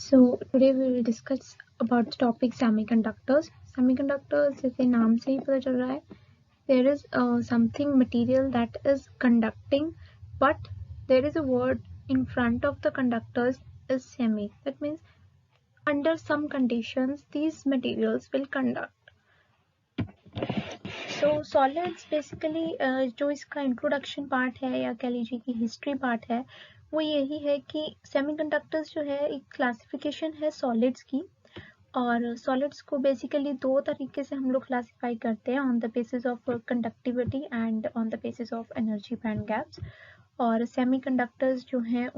So today we will discuss about the topic semiconductors. Semiconductors जैसे नाम से ही पता चल रहा है, there is something material that is conducting, but there is a word in front of the conductors is semi. That means under some conditions these materials will conduct. So solids basically जो इसका introduction part है या कह लीजिए कि history part है वो यही है कि सेमीकंडक्टर्स जो है एक क्लासिफिकेशन है सॉलिड्स की, और सॉलिड्स को बेसिकली दो तरीके से हम लोग क्लासिफाई करते हैं, on the basis of conductivity and on the basis of energy band gaps. और सेमीकंडक्टर्स जो हैं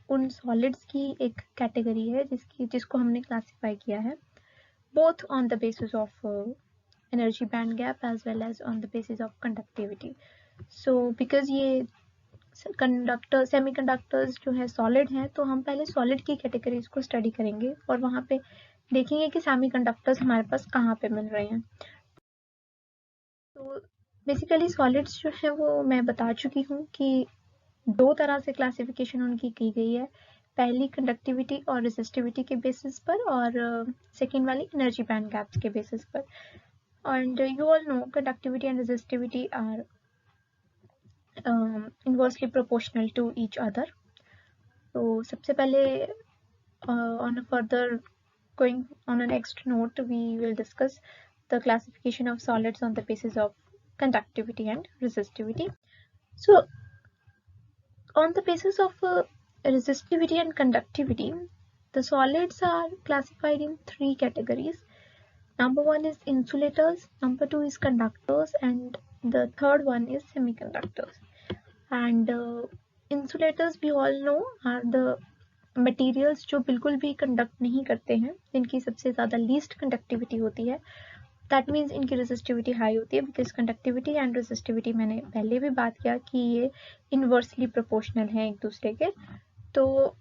उन सॉलिड्स की एक कैटेगरी है जिसको हमने क्लासिफाई किया है both on the basis of energy band gap as well as on the basis of conductivity. So because ये सेमीकंडक्टर्स जो है सॉलिड हैं, तो हम पहले सॉलिड की कैटेगरीज को स्टडी करेंगे और वहाँ पे देखेंगे कि सेमीकंडक्टर्स हमारे पास कहाँ पे मिल रहे हैं। तो बेसिकली सॉलिड्स जो है वो मैं बता चुकी हूँ कि दो तरह से क्लासिफिकेशन उनकी की गई है, पहली कंडक्टिविटी और रेसिस्टिविटी के बेसिस पर और सेकेंड वाली एनर्जी बैंड गैप्स के बेसिस पर। And you all know conductivity and resistivity are inversely proportional to each other. So सबसे पहले on a further going on a next note we will discuss the classification of solids on the basis of conductivity and resistivity. So on the basis of resistivity and conductivity, the solids are classified in three categories. Number one is insulators, number two is conductors, and the third one is semiconductors. And insulators we all know are the materials जो बिल्कुल भी conduct नहीं करते हैं, इनकी सबसे ज़्यादा least conductivity होती है। दैट मीन्स इनकी रेजिस्टिविटी हाई होती है, बिकॉज कंडक्टिविटी एंड रेजिस्टिविटी मैंने पहले भी बात किया कि ये इनवर्सली प्रोपोर्शनल हैं एक दूसरे के। तो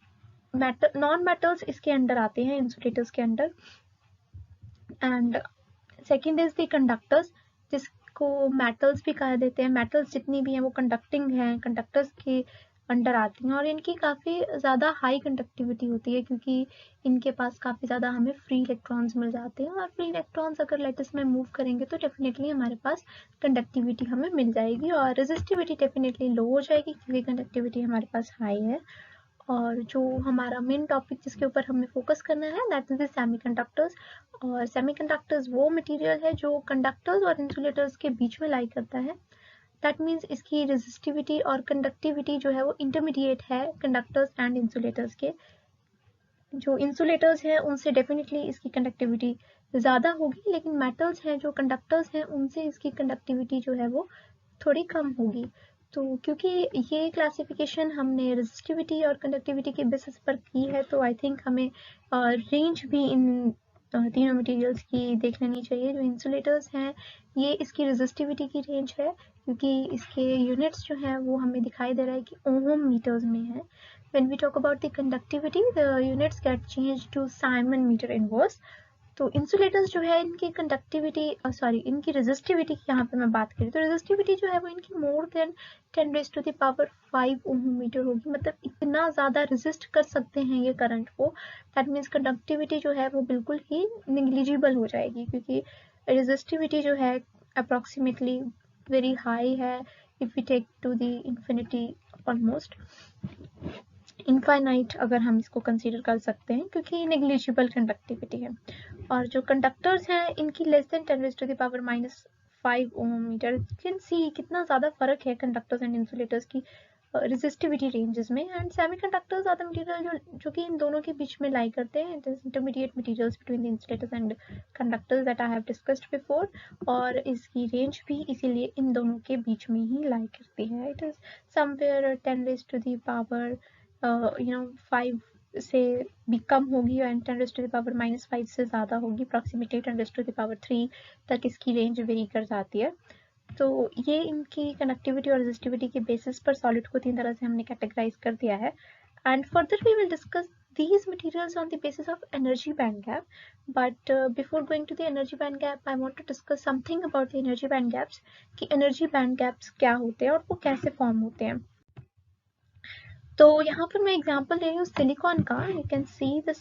नॉन मेटल्स इसके अंडर आते हैं, इंसुलेटर्स के under. And second is the conductors, जिसको मेटल्स भी कह देते हैं। मेटल्स जितनी भी हैं वो कंडक्टिंग हैं, कंडक्टर्स के अंडर आती हैं और इनकी काफ़ी ज़्यादा हाई कंडक्टिविटी होती है क्योंकि इनके पास काफ़ी ज़्यादा हमें फ्री इलेक्ट्रॉन्स मिल जाते हैं, और फ्री इलेक्ट्रॉन्स अगर लेटिस में मूव करेंगे तो डेफिनेटली हमारे पास कंडक्टिविटी हमें मिल जाएगी, और रेजिस्टिविटी डेफिनेटली लो हो जाएगी क्योंकि कंडक्टिविटी हमारे पास हाई है। और जो हमारा मेन टॉपिक जिसके ऊपर हमें फोकस करना है दैट इज द सेमीकंडक्टर्स। और सेमीकंडक्टर्स वो मटेरियल है जो कंडक्टर्स और इंसुलेटर्स के बीच में लाई करता है। दैट मीन्स इसकी रेजिस्टिविटी और कंडक्टिविटी जो है वो इंटरमीडिएट है कंडक्टर्स एंड इंसुलेटर्स के। जो इंसुलेटर्स हैं उनसे डेफिनेटली इसकी कंडक्टिविटी ज़्यादा होगी, लेकिन मेटल्स हैं जो कंडक्टर्स हैं उनसे इसकी कंडक्टिविटी जो है वो थोड़ी कम होगी। तो क्योंकि ये क्लासिफिकेशन हमने रेजिस्टिविटी और कंडक्टिविटी के बेसिस पर की है, तो आई थिंक हमें रेंज भी इन तीनों मटेरियल्स की देख लेनी चाहिए। जो इंसुलेटर्स हैं ये इसकी रेजिस्टिविटी की रेंज है क्योंकि इसके यूनिट्स जो हैं वो हमें दिखाई दे रहा है कि ओम मीटर्स में है। When we talk about the conductivity, the units get changed to Simon meter inverse. तो इंसुलेटर्स जो है इनकी कंडक्टिविटी इनकी रेजिस्टिविटी की यहाँ पे मैं बात करूँ तो रेजिस्टिविटी जो है वो इनकी मोर देन 10⁵ ओम मीटर होगी, मतलब इतना ज़्यादा रेजिस्ट कर सकते हैं ये करंट को। दैट मीन्स कंडक्टिविटी जो है वो बिल्कुल ही निग्लिजिबल हो जाएगी क्योंकि रेजिस्टिविटी जो है अप्रॉक्सीमेटली वेरी हाई है, if we take to the infinity almost infinite अगर हम इसको कंसीडर कर सकते हैं क्योंकि नेग्लिजिबल कंडक्टिविटी है। और जो कंडक्टर्स हैं इनकी less than 10⁻⁵ ohm metre. Can see कितना ज़्यादा फर्क है कंडक्टर्स एंड इंसुलेटर्स की रेजिस्टिविटी रेंजेस में। And semiconductors are the material जो कि इन दोनों के बीच में लाई करते हैं। It is intermediate materials between the insulators and conductors that I have discussed before, और इसकी रेंज भी इसीलिए इन दोनों के बीच में ही लाई करती है। इट इज समवेयर 10⁻⁵ 5 से भी कम होगी एंड 10⁻⁻5 से ज़्यादा होगी, अप्रॉक्सीमेटली 10⁻³ तक इसकी रेंज वेरी कर जाती है। तो ये इनकी कनेक्टिविटी और रेजिस्टिविटी के बेसिस पर सॉलिड को तीन तरह से हमने कैटेगराइज कर दिया है। And further we will discuss these materials on the basis of energy band gap. But before going to the energy band gap, I want to discuss something about the energy band gaps कि energy band gaps क्या होते हैं और वो कैसे form होते हैं। तो यहाँ पर मैं एग्जांपल ले रही हूँ सिलिकॉन का। You can see the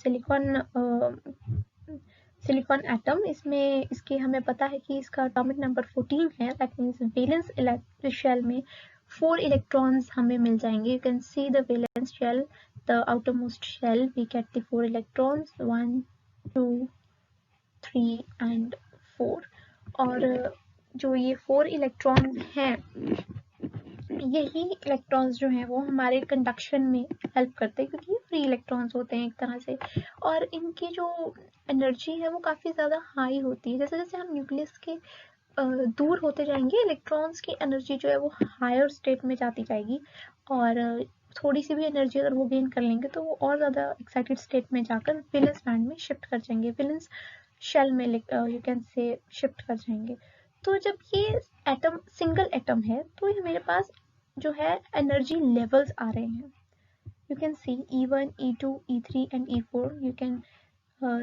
silicon atom. इसमें इसके हमें पता है कि इसका एटॉमिक नंबर 14 है। दैट मीन्स वैलेंस शेल में 4 इलेक्ट्रॉन्स हमें मिल जाएंगे। You can see the valence shell, the outermost shell, we get the 4 electrons, 1 2 3 and 4। और जो ये 4 इलेक्ट्रॉन्स हैं, यही इलेक्ट्रॉन्स जो हैं वो हमारे कंडक्शन में हेल्प करते हैं, क्योंकि ये फ्री इलेक्ट्रॉन्स होते हैं एक तरह से। और इनकी जो एनर्जी है वो काफ़ी ज़्यादा हाई होती है। जैसे जैसे हम न्यूक्लियस के दूर होते जाएंगे, इलेक्ट्रॉन्स की एनर्जी जो है वो हायर स्टेट में जाती जाएगी। और थोड़ी सी भी एनर्जी अगर वो गेन कर लेंगे तो वो और ज़्यादा एक्साइटेड स्टेट में जाकर वैलेंस बैंड में शिफ्ट कर जाएंगे, वैलेंस शेल में यू कैन से शिफ्ट कर जाएंगे। तो जब ये एटम सिंगल एटम है तो ये मेरे पास जो है एनर्जी लेवल्स आ रहे हैं। You can C E1, E2, E3 and E4। You can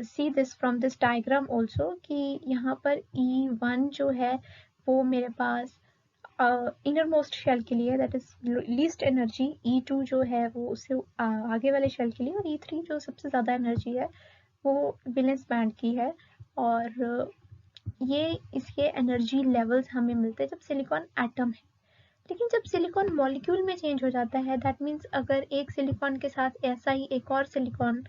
see this from this diagram also कि यहाँ पर E1 जो है वो मेरे पास इनर मोस्ट शेल के लिए, that is least energy. E2 जो है वो उससे आगे वाले शेल के लिए, और E3 जो सबसे ज़्यादा एनर्जी है वो वैलेंस बैंड की है। और ये इसके एनर्जी लेवल्स हमें मिलते हैं जब सिलिकॉन एटम है। लेकिन जब सिलिकॉन मॉलिक्यूल में चेंज हो जाता है, दैट मीन्स अगर एक सिलिकॉन के साथ ऐसा ही एक और सिलिकॉन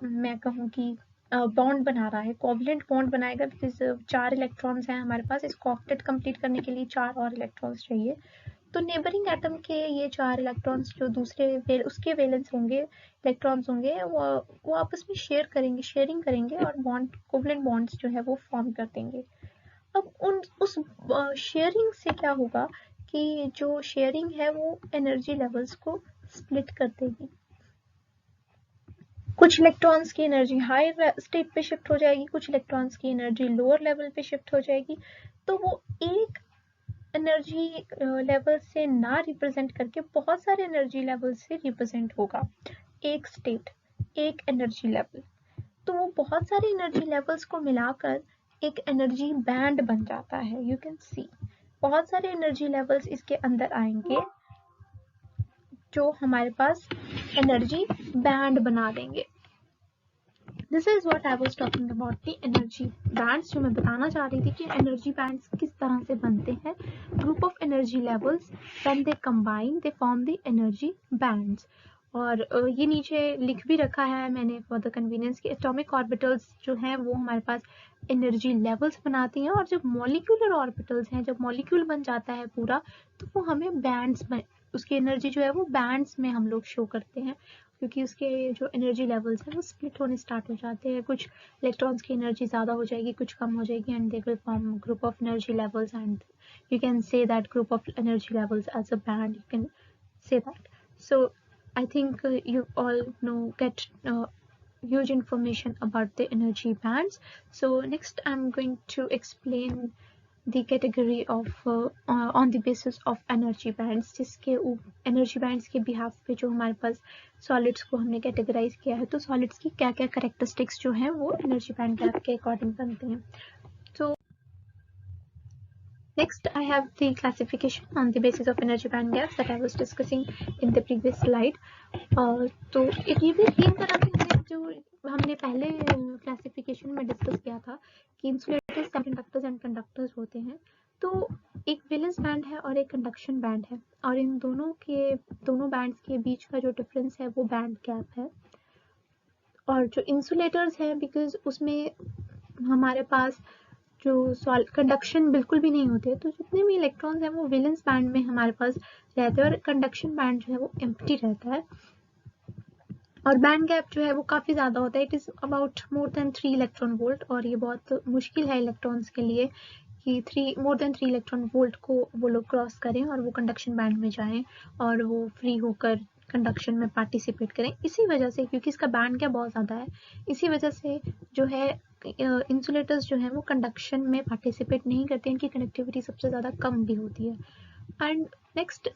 मैं कहूँ कि बॉन्ड बना रहा है, कोवलेंट बॉन्ड बनाएगा, बिकॉज 4 इलेक्ट्रॉन्स हैं हमारे पास। इसको ऑक्टेट कंप्लीट करने के लिए 4 और इलेक्ट्रॉन्स चाहिए। तो नेबरिंग एटम के ये 4 इलेक्ट्रॉन्स जो दूसरे उसके वैलेंस होंगे, इलेक्ट्रॉन्स होंगे, वो आपस में शेयरिंग करेंगे और बॉन्ड, कोवलेंट बॉन्ड्स जो है वो फॉर्म कर देंगे। अब उस शेयरिंग से क्या होगा कि जो शेयरिंग है वो एनर्जी लेवल्स को स्प्लिट कर देगी। कुछ इलेक्ट्रॉन्स की एनर्जी हाई स्टेट पे शिफ्ट हो जाएगी, कुछ इलेक्ट्रॉन्स की एनर्जी लोअर लेवल पे शिफ्ट हो जाएगी। तो वो एक एनर्जी लेवल से ना रिप्रेजेंट करके बहुत सारे एनर्जी लेवल से रिप्रेजेंट होगा एक स्टेट, एक एनर्जी लेवल। तो वो बहुत सारे एनर्जी लेवल्स को मिलाकर एक एनर्जी बैंड बन जाता है। यू कैन सी बहुत सारे एनर्जी लेवल्स इसके अंदर आएंगे जो हमारे पास एनर्जी बैंड बना देंगे। This is what I was talking about the energy bands, जो मैं बताना चाह रही थी कि एनर्जी बैंड्स किस तरह से बनते हैं। Group of energy levels, when they combine they form the energy bands. और ये नीचे लिख भी रखा है मैंने फॉर द कन्वीनियंस कि एटॉमिक ऑर्बिटल्स जो हैं वो हमारे पास एनर्जी लेवल्स बनाती हैं, और जब मॉलिक्यूलर ऑर्बिटल्स हैं, जब मॉलिक्यूल बन जाता है पूरा, तो वो हमें बैंड्स में, उसकी एनर्जी जो है वो बैंड्स में हम लोग शो करते हैं, क्योंकि उसके जो एनर्जी लेवल्स हैं वो स्प्लिट होने स्टार्ट हो जाते हैं। कुछ इलेक्ट्रॉन्स की एनर्जी ज़्यादा हो जाएगी, कुछ कम हो जाएगी, and they will form group of energy levels, and you can say that group of energy levels as a band. You can say that. So I think you all get huge information about the energy bands. So next I'm going to explain the category of on the basis of energy bands, जिसके energy bands के behalf पे जो हमारे पास solids को हमने categorize किया है, तो solids की क्या क्या characteristics जो हैं वो energy band gap के according बनते हैं। So next I have the classification on the basis of energy band gaps that I was discussing in the previous slide. तो ये भी 3 तरह के जो हमने पहले क्लासिफिकेशन में डिस्कस किया था कि इंसुलेटर्स, सेमीकंडक्टर्स एंड कंडक्टर्स होते हैं। तो एक वैलेंस बैंड है और एक कंडक्शन बैंड है, और इन दोनों बैंड्स के बीच का जो डिफरेंस है वो बैंड गैप है। और जो इंसुलेटर्स है, बिकॉज उसमें हमारे पास जो कंडक्शन बिल्कुल भी नहीं होते, तो जितने भी इलेक्ट्रॉन्स हैं वो वैलेंस बैंड में हमारे पास रहते हैं, और कंडक्शन बैंड जो है वो एम्प्टी रहता है। और बैंड गैप जो है वो काफ़ी ज़्यादा होता है, it is about more than 3 electron volt, और ये बहुत मुश्किल है इलेक्ट्रॉन्स के लिए कि मोर देन 3 इलेक्ट्रॉन वोल्ट को वो लोग क्रॉस करें और वो कंडक्शन बैंड में जाएं और वो फ्री होकर कंडक्शन में पार्टिसिपेट करें। इसी वजह से, क्योंकि इसका बैंड गैप बहुत ज़्यादा है, इसी वजह से जो है इंसुलेटर्स जो हैं वो कंडक्शन में पार्टिसिपेट नहीं करते, इनकी कनेक्टिविटी सबसे ज़्यादा कम भी होती है। And next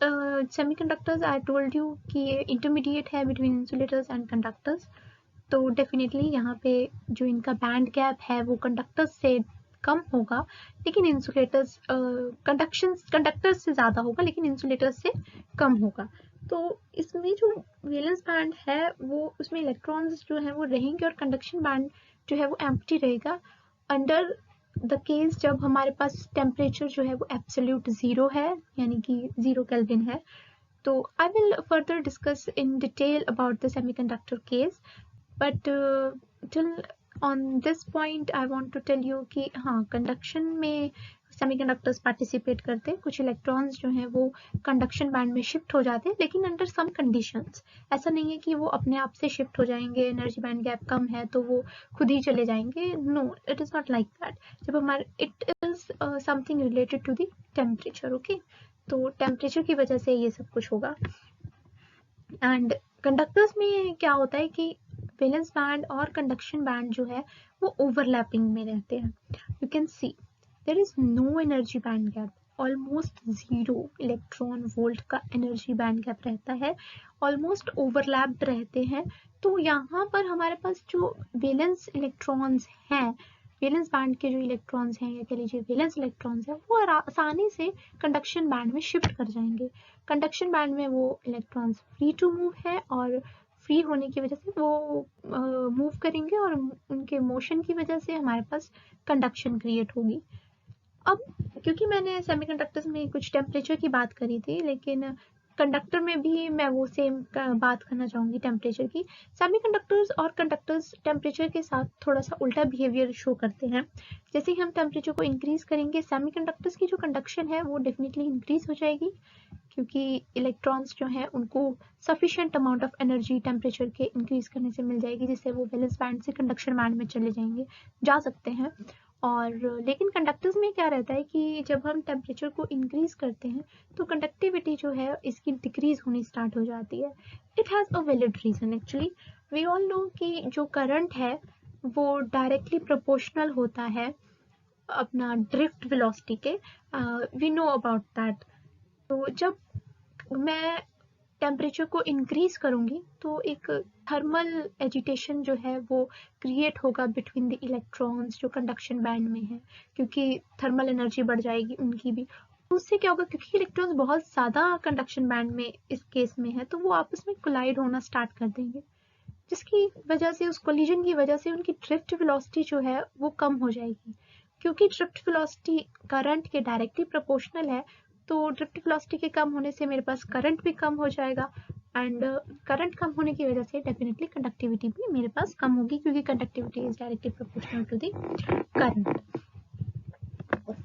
semiconductors, I told you कि ये इंटरमीडिएट है बिटवीन इंसुलेटर्स एंड कंडक्टर्स। तो डेफिनेटली यहाँ पे जो इनका बैंड गैप है वो कंडक्टर्स से कम होगा, लेकिन इंसुलेटर्स कंडक्टर्स से ज़्यादा होगा, लेकिन इंसुलेटर्स से कम होगा। तो इसमें जो वैलेंस बैंड है वो उसमें इलेक्ट्रॉन्स जो है वो रहेंगे और कंडक्शन बैंड जो है वो एम्प्टी रहेगा अंडर द केस जब हमारे पास टेम्परेचर जो है वो एब्सोल्यूट ज़ीरो है, यानी कि 0 केल्विन है. So I will further discuss in detail about the semiconductor case, but till on this point I want to tell you कि हाँ conduction में semiconductors participate करते हैं, कुछ electrons जो हैं वो conduction band में shift हो जाते हैं, लेकिन under some conditions. ऐसा नहीं है कि वो अपने आप से shift हो जाएंगे, energy band gap कम है तो वो खुद ही चले जाएंगे. No, it is not like that. जब हमारे it is something related to the temperature, okay? तो टेम्परेचर की वजह से ये सब कुछ होगा. एंड कंडक्टर्स में क्या होता है कि वैलेंस बैंड और कंडक्शन बैंड जो है वो ओवरलैपिंग में रहते हैं. You can see there is no energy band gap, almost 0 electron volt का एनर्जी बैंड गैप रहता है, ऑलमोस्ट ओवरलैप्ड रहते हैं. तो यहाँ पर हमारे पास जो वैलेंस इलेक्ट्रॉन्स हैं, वैलेंस बैंड के जो इलेक्ट्रॉन्स हैं या कह लीजिए वैलेंस इलेक्ट्रॉन्स हैं, वो आसानी से कंडक्शन बैंड में शिफ्ट कर जाएंगे. कंडक्शन बैंड में वो इलेक्ट्रॉन्स फ्री टू मूव है और फ्री होने की वजह से वो मूव करेंगे और उनके मोशन की वजह से हमारे पास कंडक्शन क्रिएट होगी. अब क्योंकि मैंने सेमीकंडक्टर्स में कुछ टेम्परेचर की बात करी थी, लेकिन कंडक्टर में भी मैं वो सेम बात करना चाहूँगी टेम्परेचर की. सेमीकंडक्टर्स और कंडक्टर्स टेम्परेचर के साथ थोड़ा सा उल्टा बिहेवियर शो करते हैं. जैसे ही हम टेम्परेचर को इंक्रीज करेंगे, सेमीकंडक्टर्स की जो कंडक्शन है वो डेफिनेटली इंक्रीज हो जाएगी, क्योंकि इलेक्ट्रॉन्स जो हैं उनको sufficient amount of energy temperature के इंक्रीज करने से मिल जाएगी, जिससे वो वैलेंस बैंड से कंडक्शन बैंड में चले जाएंगे, जा सकते हैं. और लेकिन कंडक्टर्स में क्या रहता है कि जब हम टेम्परेचर को इंक्रीज करते हैं तो कंडक्टिविटी जो है इसकी डिक्रीज होनी स्टार्ट हो जाती है. It has a valid reason. Actually we all know कि जो करंट है वो डायरेक्टली प्रोपोर्शनल होता है अपना ड्रिफ्ट वेलोसिटी के. We know about that. तो जब मैं टेम्परेचर को इंक्रीज करूंगी तो एक थर्मल एजिटेशन जो है वो क्रिएट होगा बिटवीन द इलेक्ट्रॉन्स जो कंडक्शन बैंड में है, क्योंकि थर्मल एनर्जी बढ़ जाएगी उनकी भी. उससे क्या होगा, क्योंकि इलेक्ट्रॉन्स बहुत ज़्यादा कंडक्शन बैंड में इस केस में है, तो वो आपस में कोलाइड होना स्टार्ट कर देंगे, जिसकी वजह से उस कोलिजन की वजह से उनकी ड्रिफ्ट वेलोसिटी जो है वो कम हो जाएगी. क्योंकि ड्रिफ्ट वेलोसिटी करंट के डायरेक्टली प्रोपोर्शनल है, तो ड्रिफ्ट वेलोसिटी के कम होने से मेरे पास करंट भी कम हो जाएगा, एंड करंट कम होने की वजह से डेफिनेटली कंडक्टिविटी भी मेरे पास कम होगी, क्योंकि conductivity is directly proportional to the current.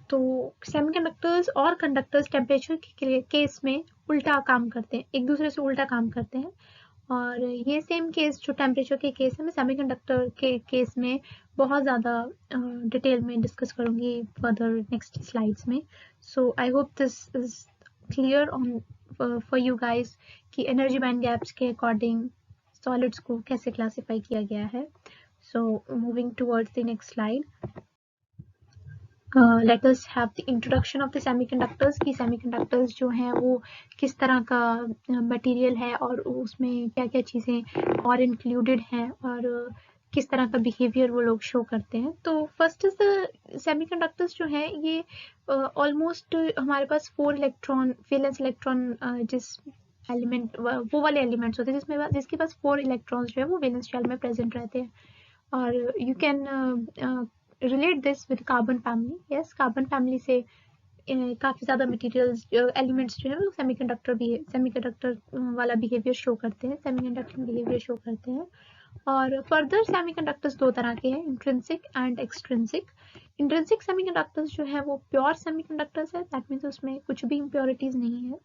तो सेमीकंडक्टर्स और कंडक्टर्स टेम्परेचर के केस में उल्टा काम करते हैं, एक दूसरे से उल्टा काम करते हैं. और ये सेम केस जो टेम्परेचर के केस है मैं सेमीकंडक्टर के केस में बहुत ज़्यादा डिटेल में डिस्कस करूँगी फर्दर नेक्स्ट स्लाइड्स में. So I hope this is clear on for you guys कि एनर्जी बैंड गैप्स के अकॉर्डिंग सॉलिड्स को कैसे क्लासिफाई किया गया है. So moving towards the next slide, let us have the introduction of the semiconductors कि semiconductors जो हैं वो किस तरह का मटेरियल है और उसमें क्या क्या चीज़ें और इंक्लूडेड हैं और किस तरह का बिहेवियर वो लोग शो करते हैं. तो फर्स्ट इज द सेमीकंडक्टर्स जो हैं ये ऑलमोस्ट हमारे पास 4 इलेक्ट्रॉन वैलेंस इलेक्ट्रॉन जिस एलिमेंट वो वाले एलिमेंट्स होते हैं जिसके पास 4 इलेक्ट्रॉन्स जो है वो वैलेंस शेल में प्रेजेंट रहते हैं. और you can relate this with carbon family. Yes, carbon family से काफ़ी ज़्यादा मटेरियल्स एलिमेंट्स जो है वो सेमीकंडक्टर वाला बिहेवियर शो करते हैं, सेमीकंडक्टिंग बिहेवियर शो करते हैं. और फर्दर सेमीकंडक्टर्स 2 तरह के हैं, intrinsic and extrinsic. Intrinsic semiconductors जो है वो प्योर सेमीकंडक्टर्स है, दैट मीन्स उसमें कुछ भी इम्प्योरिटीज़ नहीं है.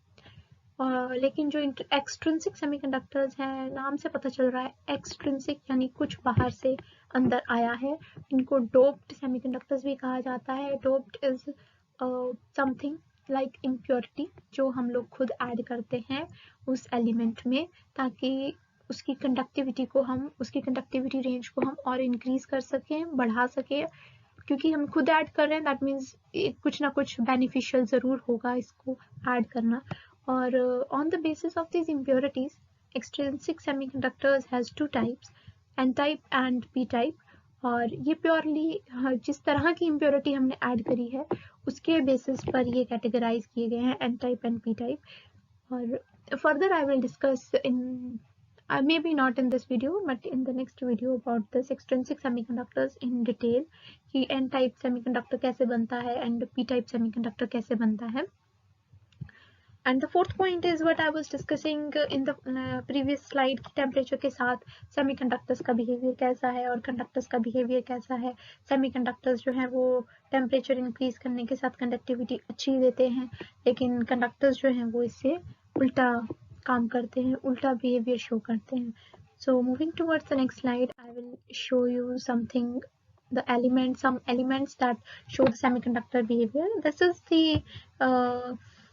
लेकिन जो एक्सट्रिंसिक सेमीकंडक्टर्स हैं, नाम से पता चल रहा है एक्सट्रिंसिक यानी कुछ बाहर से अंदर आया है. इनको डोप्ड सेमीकंडक्टर्स भी कहा जाता है. Doped is something like impurity जो हम लोग खुद ऐड करते हैं उस एलिमेंट में, ताकि उसकी कंडक्टिविटी रेंज को हम और इंक्रीज कर सकें, बढ़ा सकें. क्योंकि हम खुद ऐड कर रहे हैं, दैट मीन्स कुछ ना कुछ बेनिफिशियल ज़रूर होगा इसको ऐड करना. और on the basis of these impurities, extrinsic semiconductors has 2 types, n type and p type. और ये प्योरली जिस तरह की इम्प्योरिटी हमने ऐड करी है उसके बेसिस पर ये कैटेगराइज किए गए हैं, n type and p type. और further I will discuss in maybe not in this video but in the next video about this extrinsic semiconductors in detail कि n type semiconductor कैसे बनता है and p type semiconductor कैसे बनता है. And the fourth point is what I was discussing in the previous slide कि temperature के साथ semiconductors का behavior कैसा है और conductors का behavior कैसा है. Semiconductors जो हैं वो temperature increase करने के साथ conductivity अच्छी देते हैं, लेकिन conductors जो हैं वो इससे उल्टा काम करते हैं, उल्टा behavior show करते हैं. So moving towards the next slide, I will show you something, the elements, some elements that show the semiconductor behavior. This is the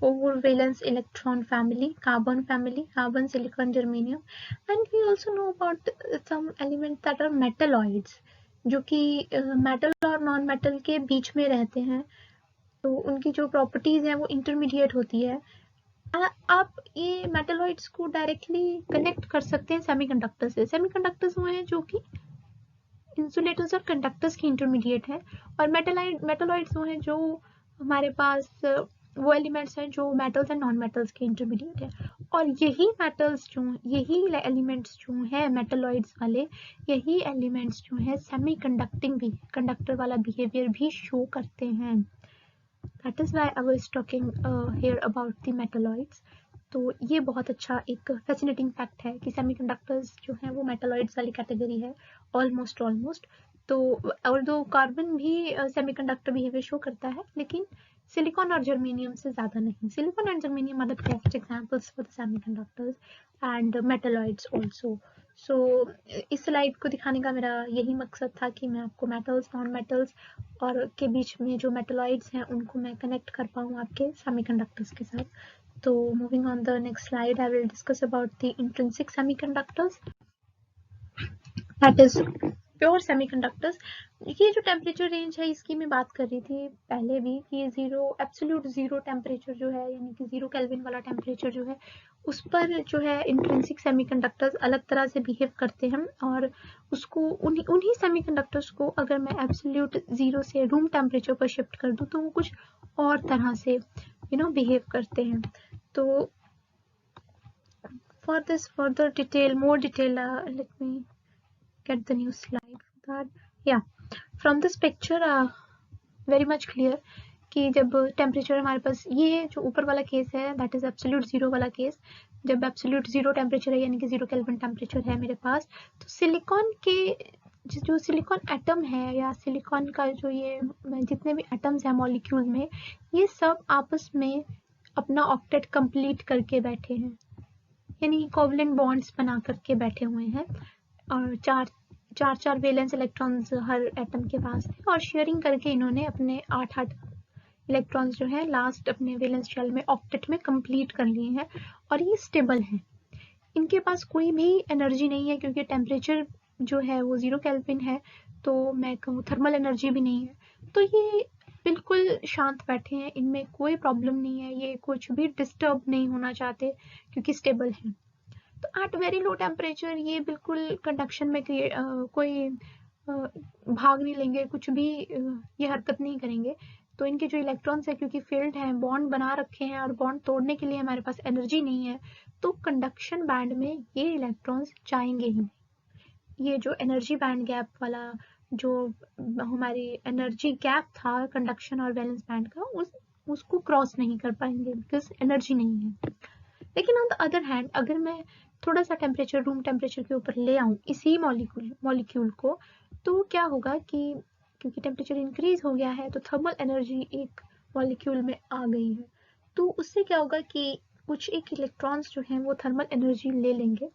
4 valence electron family, carbon, silicon, germanium, and we also know about some elements that are metalloids, जो कि metal और non metal के बीच में रहते हैं, तो उनकी जो properties हैं वो intermediate होती है. आप ये metalloids को directly connect कर सकते हैं semiconductor से. Semiconductors वो हैं जो कि इंसुलेटर्स और कंडक्टर्स की इंटरमीडिएट है, और मेटलॉइड्स वो हैं जो हमारे पास वो एलिमेंट्स हैं जो मेटल्स एंड नॉन मेटल्स के इंटरमीडिएट है. और यही मेटल्स जो यही एलिमेंट्स जो हैं मेटलॉइड्स वाले, यही एलिमेंट्स जो हैं सेमीकंडक्टिंग भी कंडक्टर वाला बिहेवियर भी शो करते हैं. That is why I was talking here about the metalloids. तो ये बहुत अच्छा एक फैसिनेटिंग फैक्ट है कि सेमीकंडक्टर्स जो हैं वो मेटलॉइड्स वाली कैटेगरी है ऑलमोस्ट. तो ऑल्दो कार्बन भी सेमीकंडक्टर बिहेवियर शो करता है, लेकिन सिलिकॉन और जर्मेनियम से ज़्यादा नहीं. Silicon and germanium are the best examples for the semiconductors and metalloids also. So इस स्लाइड को दिखाने का मेरा यही मकसद था कि मैं आपको मेटल्स, नॉन मेटल्स और के बीच में जो मेटलॉइड्स हैं उनको मैं कनेक्ट कर पाऊँ आपके सेमीकंडक्टर्स के साथ. So moving on the next slide, I will discuss about the intrinsic semiconductors, that is pure semiconductors. ये जो टेम्परेचर रेंज है इसकी मैं बात कर रही थी पहले भी कि एब्सोल्यूट जीरो टेम्परेचर जो है, यानी कि 0 केल्विन वाला टेम्परेचर जो है, उस पर जो है इंट्रिंसिक सेमीकंडक्टर्स अलग तरह से बिहेव करते हैं, और उसको उन्हीं सेमीकंडक्टर्स को अगर मैं एब्सोल्यूट जीरो से रूम टेम्परेचर पर शिफ्ट कर दूं तो वो कुछ और तरह से बिहेव करते हैं. तो for this further detail, more detail, let me get the new slide for that. Yeah, from this picture very much clear कि जब टेम्परेचर हमारे पास, ये जो ऊपर वाला केस है दैट इज एब्सोल्यूट जीरो वाला केस, जब एब्सोल्यूट जीरो टेम्परेचर है यानी कि 0 केल्विन टेम्परेचर है मेरे पास, तो सिलिकॉन के जो सिलिकॉन एटम है या सिलिकॉन का जो ये जितने भी एटम्स हैं मॉलिक्यूल में, ये सब आपस में अपना ऑक्टेट कंप्लीट करके बैठे हैं, यानी कोवलेंट बॉन्ड्स बना करके बैठे हुए हैं, और चार वैलेंस इलेक्ट्रॉन्स हर एटम के पास है, और शेयरिंग करके इन्होंने अपने 8 इलेक्ट्रॉन्स जो है लास्ट अपने वैलेंस शेल में ऑक्टेट में कंप्लीट कर लिए हैं, और ये स्टेबल हैं. इनके पास कोई भी एनर्जी नहीं है क्योंकि टेम्परेचर जो है वो 0 केल्विन है, तो मैं कहूँ थर्मल एनर्जी भी नहीं है, तो ये बिल्कुल शांत बैठे हैं, इनमें कोई प्रॉब्लम नहीं है, ये कुछ भी डिस्टर्ब नहीं होना चाहते क्योंकि स्टेबल हैं. तो एट वेरी लो टेम्परेचर ये बिल्कुल कंडक्शन में कोई भाग नहीं लेंगे, कुछ भी ये हरकत नहीं करेंगे. तो इनके जो इलेक्ट्रॉन्स है क्योंकि फील्ड हैं, बॉन्ड बना रखे हैं, और बॉन्ड तोड़ने के लिए हमारे पास एनर्जी नहीं है, तो कंडक्शन बैंड में ये इलेक्ट्रॉन्स जाएंगे ही. ये जो एनर्जी बैंड गैप वाला जो हमारी एनर्जी गैप था कंडक्शन और वैलेंस बैंड का, उसको क्रॉस नहीं कर पाएंगे बिकॉज एनर्जी नहीं है. लेकिन ऑन द अदर हैंड अगर मैं थोड़ा सा टेम्परेचर रूम टेम्परेचर के ऊपर ले आऊँ इसी मॉलिक्यूल को, तो क्या होगा कि क्योंकि टेम्परेचर इंक्रीज हो गया है तो थर्मल एनर्जी एक मॉलिक्यूल में आ गई है, तो उससे क्या होगा कि कुछ एक इलेक्ट्रॉन्स जो हैं वो थर्मल एनर्जी ले लेंगे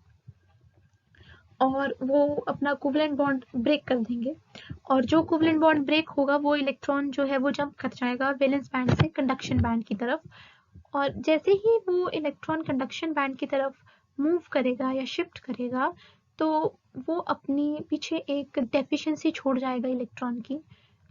और वो अपना कोवलेंट बॉन्ड ब्रेक कर देंगे, और जो कोवलेंट बॉन्ड ब्रेक होगा वो इलेक्ट्रॉन जो है वो जंप कर जाएगा वैलेंस बैंड से कंडक्शन बैंड की तरफ, और जैसे ही वो इलेक्ट्रॉन कंडक्शन बैंड की तरफ मूव करेगा या शिफ्ट करेगा, तो वो अपनी पीछे एक डेफिशिएंसी छोड़ जाएगा इलेक्ट्रॉन की.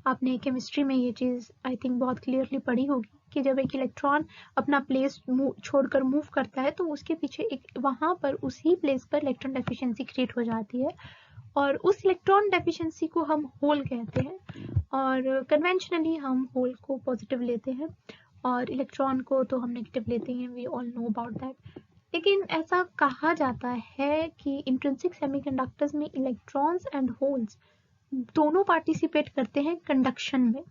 आपने केमिस्ट्री में ये चीज़ आई थिंक बहुत क्लियरली पढ़ी होगी कि जब एक इलेक्ट्रॉन अपना प्लेस छोड़कर मूव करता है तो उसके पीछे एक वहाँ पर उसी प्लेस पर इलेक्ट्रॉन डेफिशिएंसी क्रिएट हो जाती है, और उस इलेक्ट्रॉन डेफिशिएंसी को हम होल कहते हैं, और कन्वेंशनली हम होल को पॉजिटिव लेते हैं और इलेक्ट्रॉन को तो हम नेगेटिव लेते हैं. We all know about that. लेकिन ऐसा कहा जाता है कि इंट्रिंसिक सेमीकंडक्टर्स में इलेक्ट्रॉन्स एंड होल्स दोनों पार्टिसिपेट करते हैं कंडक्शन में।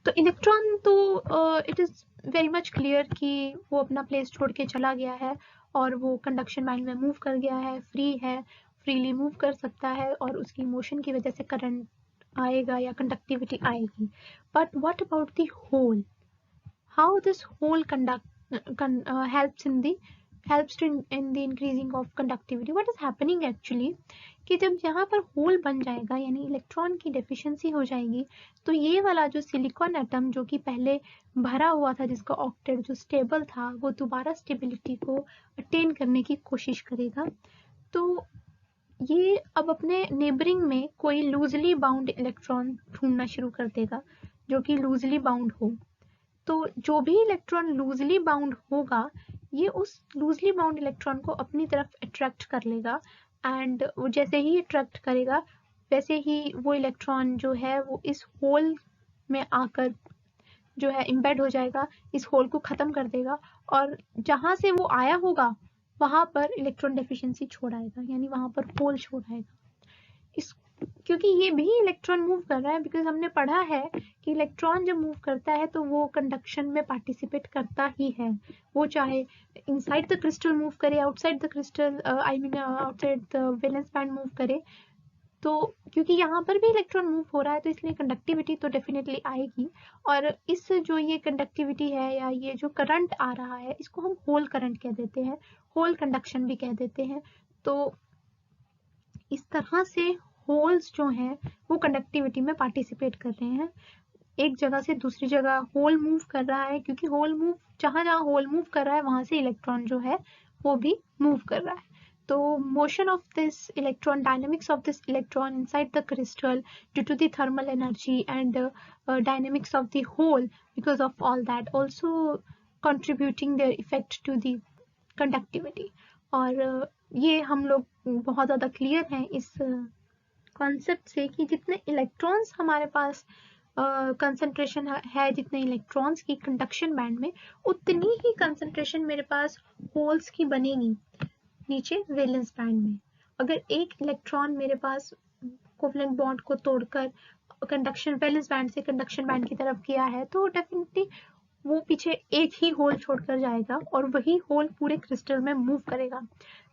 तो इलेक्ट्रॉन तो it is very much clear कि वो अपना प्लेस छोड़ के चला गया है और वो कंडक्शन बैंड में मूव कर गया है, फ्रीली मूव कर सकता है और उसकी मोशन की वजह से करंट आएगा या कंडक्टिविटी आएगी। But what about the hole? How this hole helps in the increasing of conductivity? What is happening actually कि जब यहाँ पर होल बन जाएगा यानी इलेक्ट्रॉन की डेफिशिएंसी हो जाएगी, तो ये वाला जो सिलिकॉन एटम जो कि पहले भरा हुआ था, जिसका ऑक्टेट जो स्टेबल था, वो दोबारा स्टेबिलिटी को अटेन करने की कोशिश करेगा। तो ये अब अपने नेबरिंग में कोई लूजली बाउंड इलेक्ट्रॉन ढूंढना शुरू कर देगा जो कि लूजली बाउंड हो। तो जो भी इलेक्ट्रॉन लूजली बाउंड होगा, ये उस लूजली बाउंड इलेक्ट्रॉन को अपनी तरफ अट्रैक्ट कर लेगा एंड वो जैसे ही अट्रैक्ट करेगा वैसे ही वो इलेक्ट्रॉन जो है वो इस होल में आकर जो है इम्बेड हो जाएगा, इस होल को खत्म कर देगा और जहां से वो आया होगा वहां पर इलेक्ट्रॉन डेफिशिएंसी छोड़ आएगा, यानी वहां पर होल छोड़ आएगा। इस क्योंकि ये भी इलेक्ट्रॉन मूव कर रहा है, बिकॉज हमने पढ़ा है कि इलेक्ट्रॉन जब मूव करता है तो वो कंडक्शन में पार्टिसिपेट करता ही है, वो चाहे इनसाइड द क्रिस्टल मूव करे, outside the crystal outside the valence band move करे। तो क्योंकि यहाँ पर भी इलेक्ट्रॉन मूव हो रहा है तो इसलिए कंडक्टिविटी तो डेफिनेटली आएगी। और इस जो ये कंडक्टिविटी है या ये जो करंट आ रहा है, इसको हम होल करंट कह देते हैं, होल कंडक्शन भी कह देते हैं। तो इस तरह से होल्स जो हैं वो कंडक्टिविटी में पार्टिसिपेट कर रहे हैं। एक जगह से दूसरी जगह होल मूव कर रहा है, क्योंकि होल मूव जहां होल मूव कर रहा है वहां से इलेक्ट्रॉन जो है वो भी मूव कर रहा है। तो motion of this electron, dynamics of this electron inside the crystal due to the thermal energy and dynamics of the hole, because of all that also contributing their effect to the conductivity। और ये हम लोग बहुत ज़्यादा clear हैं इस concept से कि जितने इलेक्ट्रॉन्स हमारे पास कंसंट्रेशन है, जितने इलेक्ट्रॉन्स की कंडक्शन बैंड में, उतनी ही कंसंट्रेशन मेरे पास होल्स की बनेगी नीचे वैलेंस बैंड में। अगर एक इलेक्ट्रॉन मेरे पास कोवलेंट बॉन्ड को तोड़कर कंडक्शन वैलेंस बैंड से कंडक्शन बैंड की तरफ किया है तो डेफिनेटली वो पीछे एक ही होल छोड़कर जाएगा और वही होल पूरे क्रिस्टल में मूव करेगा।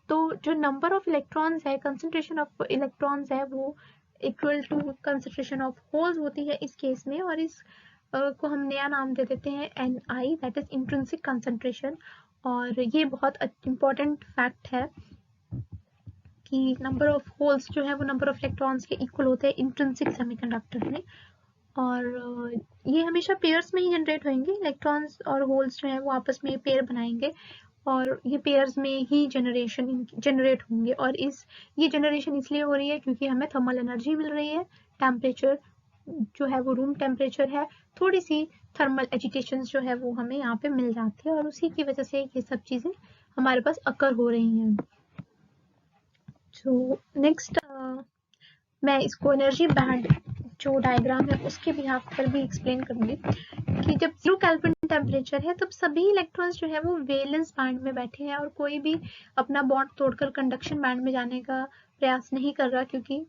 तो जो नंबर ऑफ इलेक्ट्रॉन्स है, कंसंट्रेशन ऑफ इलेक्ट्रॉन्स है, वो equal to concentration of holes होती है इस केस में। और इस को हम नया नाम दे देते हैं Ni, that is intrinsic concentration. और ये बहुत इम्पोर्टेंट फैक्ट है कि नंबर ऑफ होल्स जो है वो नंबर ऑफ इलेक्ट्रॉन्स के इक्वल होते हैं इंट्रिंसिक सेमीकंडक्टर में। और ये हमेशा पेयर्स में ही जनरेट होंगे, इलेक्ट्रॉन्स और होल्स जो है वो आपस में पेयर बनाएंगे और ये पेयर्स में ही जनरेट होंगे। और ये जनरेशन इसलिए हो रही है क्योंकि हमें थर्मल एनर्जी मिल रही है, टेम्परेचर जो है वो रूम टेम्परेचर है, थोड़ी सी थर्मल एजिटेशंस जो है वो हमें यहाँ पे मिल जाती है और उसी की वजह से ये सब चीज़ें हमारे पास अकर हो रही हैं। तो नेक्स्ट मैं इसको एनर्जी बैंड जो डायग्राम है उसके बिहाफ पर भी एक्सप्लेन करूंगी कि जब 0 केल्विन टेम्परेचर है तब सभी इलेक्ट्रॉन्स जो है वो वैलेंस बैंड में बैठे हैं और कोई भी अपना बॉन्ड तोड़कर कंडक्शन बैंड में जाने का प्रयास नहीं कर रहा क्योंकि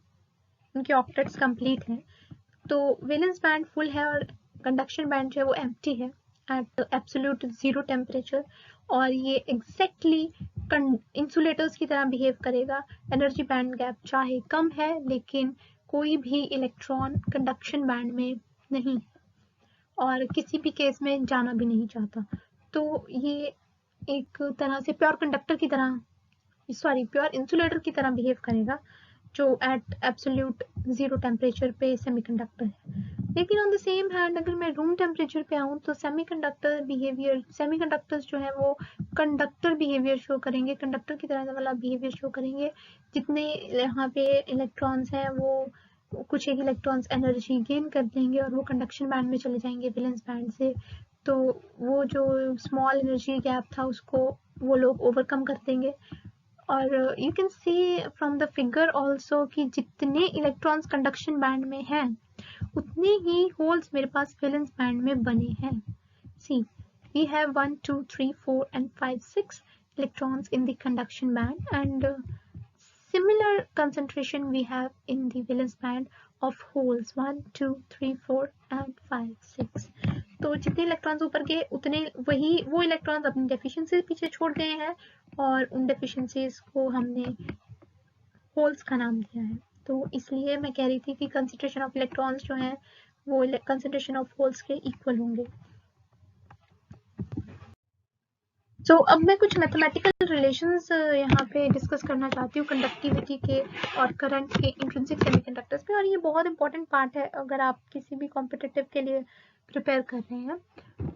उनके ऑक्टेट्स कंप्लीट हैं। तो वैलेंस बैंड फुल है और कंडक्शन बैंड जो है वो एम्प्टी है एट एब्सोल्यूट 0 टेम्परेचर। और ये एग्जैक्टली इंसुलेटर्स की तरह बिहेव करेगा। एनर्जी बैंड गैप चाहे कम है लेकिन कोई भी इलेक्ट्रॉन कंडक्शन बैंड में नहीं और किसी भी केस में जाना भी नहीं चाहता। तो ये एक तरह से प्योर कंडक्टर की तरह, सॉरी प्योर इंसुलेटर की तरह बिहेव करेगा जो एट एब्सोल्यूट 0 टेम्परेचर पे सेमीकंडक्टर है। लेकिन ऑन द सेम हैंड अगर मैं रूम टेम्परेचर पे आऊँ तो सेमीकंडक्टर्स जो है वो कंडक्टर बिहेवियर शो करेंगे, कंडक्टर की तरह वाला बिहेवियर शो करेंगे। जितने यहाँ पे इलेक्ट्रॉन्स हैं वो कुछ एक इलेक्ट्रॉन्स एनर्जी गेन कर देंगे और वो कंडक्शन बैंड में चले जाएंगे वैलेंस बैंड से। तो वो जो स्मॉल एनर्जी गैप था उसको वो लोग ओवरकम कर देंगे। और you can C from the figure also कि जितने इलेक्ट्रॉन्स कंडक्शन बैंड में हैं उतने ही होल्स मेरे पास वैलेंस बैंड में बने हैं। सी we have 1, 2, 3, 4, and 5, 6 electrons in the conduction band, and similar concentration we have in the valence band of holes 1, 2, 3, 4 and 5, 6. तो जितने इलेक्ट्रॉन्स ऊपर के उतने वो इलेक्ट्रॉन्स अपनी डेफिशिएंसी पीछे छोड़ गए हैं और उन डेफिशिएंसीज को हमने होल्स का नाम दिया है। तो इसलिए मैं कह रही थी कि कंसंट्रेशन ऑफ इलेक्ट्रॉन्स जो हैं वो कंसंट्रेशन ऑफ होल्स के इक्वल होंगे। तो अब मैं कुछ मैथमेटिकल रिलेशंस यहाँ पे डिस्कस करना चाहती हूँ कंडक्टिविटी के और करंट के इंट्रिंसिक सेमीकंडक्टर्स पे, और ये बहुत इंपॉर्टेंट पार्ट है अगर आप किसी भी कॉम्पिटिटिव के लिए प्रिपेयर कर रहे हैं।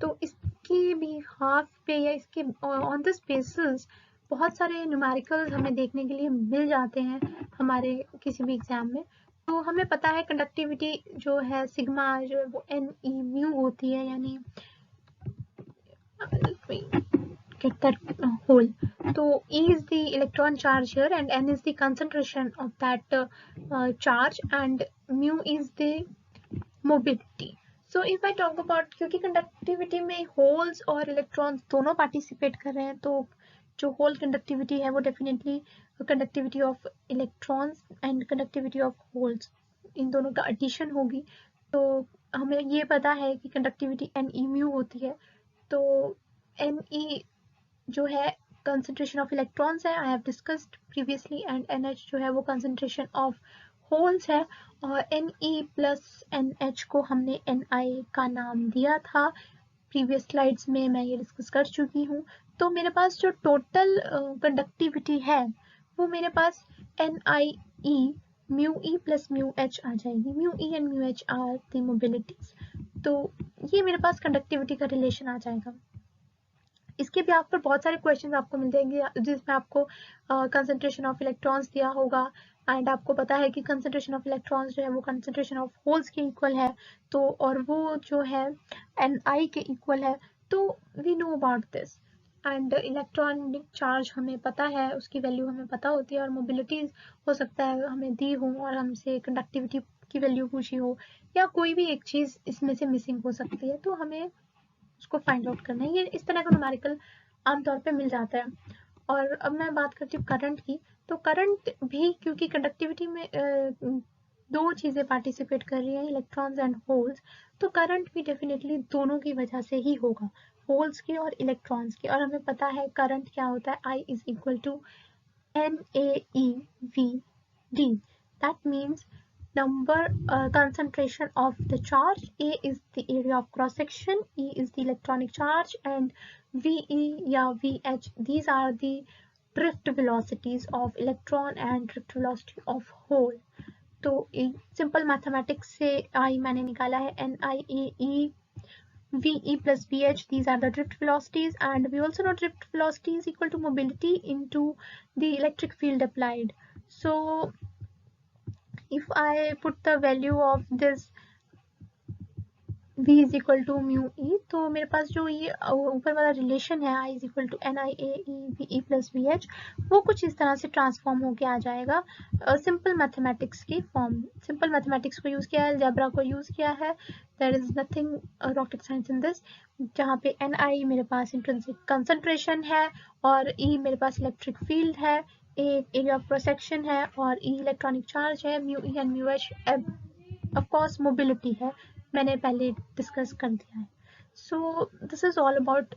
तो इसके भी हाफ पे या इसके ऑन दिस बेसिस बहुत सारे न्यूमेरिकल्स हमें देखने के लिए मिल जाते हैं हमारे किसी भी एग्जाम में। तो हमें पता है कंडक्टिविटी जो है सिग्मा जो है वो NE म्यू होती है, यानी get that whole. So E is the electron charge here and N is the concentration of that charge and mu is the mobility. So if I talk about, क्योंकि conductivity में holes और electrons दोनों participate कर रहे हैं, तो जो whole conductivity है वो definitely conductivity of electrons and conductivity of holes इन दोनों का addition होगी। तो हमें ये पता है कि conductivity NE mu होती है। तो NE जो है concentration of electrons है, I have discussed previously, and NH जो है वो concentration of holes है, और Ne plus NH को हमने Ni का नाम दिया था previous slides में, मैं ये डिस्कस कर चुकी हूँ। तो मेरे पास जो टोटल कंडक्टिविटी है वो मेरे पास NIE mu E plus mu H आ जाएगी। mu E and mu H are the mobilities। तो ये मेरे पास कंडक्टिविटी का रिलेशन आ जाएगा। इसके भी आप पर बहुत सारे क्वेश्चंस आपको मिल जाएंगे जिसमें आपको कंसंट्रेशन ऑफ इलेक्ट्रॉन्स दिया होगा, एंड आपको पता है कि कंसंट्रेशन ऑफ इलेक्ट्रॉन्स जो है वो कंसंट्रेशन ऑफ होल्स के इक्वल है, तो और वो जो है Ni के इक्वल है। तो we know about this, and electronic charge हमें पता है, उसकी वैल्यू हमें पता होती है, और मोबिलिटी हो सकता है हमें दी हो और हमसे कंडक्टिविटी की वैल्यू पूछी हो, या कोई भी एक चीज़ इसमें से मिसिंग हो सकती है, तो हमें उसको फाइंड आउट करना है। ये इस तरह का न्यूमेरिकल आमतौर पे मिल जाता है। और अब मैं बात करती हूँ करंट की। तो करंट भी, क्योंकि कंडक्टिविटी में दो चीज़ें पार्टिसिपेट कर रही हैं, इलेक्ट्रॉन्स एंड होल्स, तो करंट भी डेफिनेटली दोनों की वजह से ही होगा, होल्स के और इलेक्ट्रॉन्स के। और हमें पता है करंट क्या होता है, I is equal to NaEVD। That means number concentration of the charge, A is the area of cross section, E is the electronic charge, and VE या VH, these are the drift velocities of electron and drift velocity of hole। तो simple mathematics से I मैंने निकाला है NIAE VE plus VH, these are the drift velocities, and we also know drift velocity is equal to mobility into the electric field applied. So if I put the value of this V is equal to mu E, तो मेरे पास जो ये ऊपर वाला relation है I is equal to NIAE VE plus VH, वो कुछ इस तरह से ट्रांसफॉर्म होके आ जाएगा सिंपल मैथमेटिक्स की फॉर्म। सिंपल मैथमेटिक्स को यूज़ किया है, अलजेब्रा को यूज़ किया है, there is nothing rocket science in this. जहाँ पे NI मेरे पास इंट्रिंसिक कंसंट्रेशन है और E मेरे पास इलेक्ट्रिक फील्ड है, A area of cross section है, और E इलेक्ट्रॉनिक चार्ज है, mu E and mu H of course mobility है, मैंने पहले डिस्कस कर दिया है। So this is all about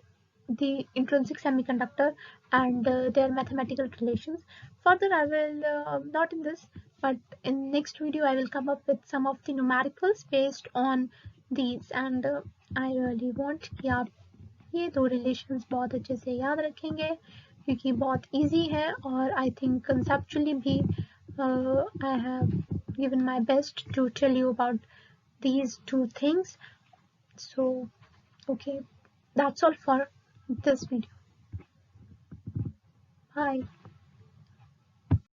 the intrinsic semiconductor and their mathematical relations. Further, I will not in this, but in next video I will come up with some of the numericals based on these, and I really want कि आप ये दो relations बहुत अच्छे से याद रखेंगे क्योंकि बहुत easy है, और I think conceptually भी I have given my best to tell you about these two things. So okay, that's all for this video. Bye.